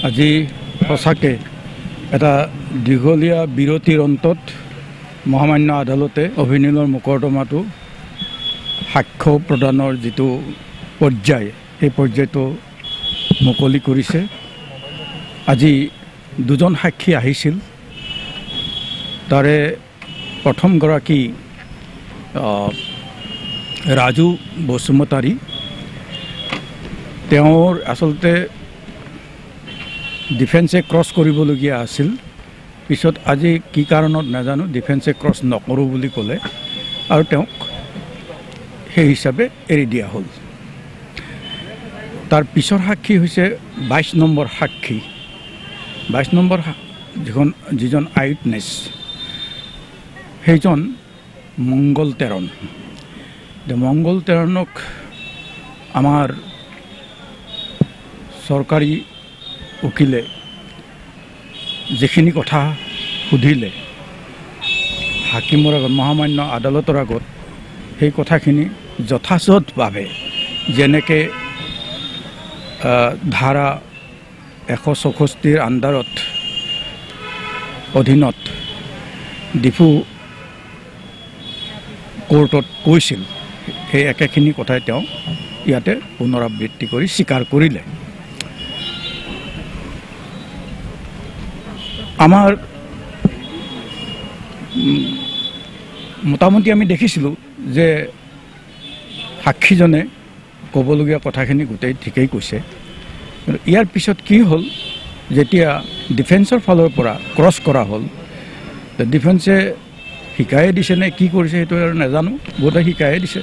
আজি সঁচাকৈ এটা দীঘলীয়া বিৰতিৰ অন্তত মহামান্য আদালতে অভিনীলৰ মোকৰ্দমাটো সাক্ষ্য প্ৰদানৰ যিটো পৰ্যায় সেই পৰ্যায়টো মুকলি কৰিছে। আজি দুজন সাক্ষী আহিছিল, তাৰে প্ৰথমগৰাকী ৰাজু বসুমতাৰী। তেওঁৰ আচলতে ডিফেন্সে ক্ৰছ কৰিবলগীয়া আছিল, পিছত আজি কি কাৰণত নাজানো ডিফেন্সে ক্ৰছ নকৰোঁ বুলি ক'লে আৰু তেওঁক সেই হিচাপে এৰি দিয়া হ'ল। তাৰ পিছৰ সাক্ষী হৈছে 22 নম্বৰ সাক্ষী। 22 নম্বৰ যিজন আই উইটনেছ সেইজন মংগল তেৰণ। মংগল তেৰণক আমাৰ চৰকাৰী উকিলে যিখিনি কথা সুধিলে হাকিমৰ আগত, মহামান্য আদালতৰ আগত, সেই কথাখিনি যথাযথভাৱে যেনেকৈ ধাৰা 164 আণ্ডাৰত অধীনত ডিফু কোৰ্টত কৈছিল, সেই একেখিনি কথাই তেওঁ ইয়াতে পুনৰাবৃত্তি কৰি স্বীকাৰ কৰিলে। আমাৰ মোটামুটি আমি দেখিছিলোঁ যে সাক্ষীজনে ক'বলগীয়া কথাখিনি গোটেই ঠিকেই কৈছে, কিন্তু ইয়াৰ পিছত কি হ'ল, যেতিয়া ডিফেন্সৰ ফালৰ পৰা ক্ৰছ কৰা হ'ল, ডিফেন্সে শিকায়ে দিছে নে কি কৰিছে সেইটো আৰু নাজানো, বোধহয় শিকায়ে দিছে।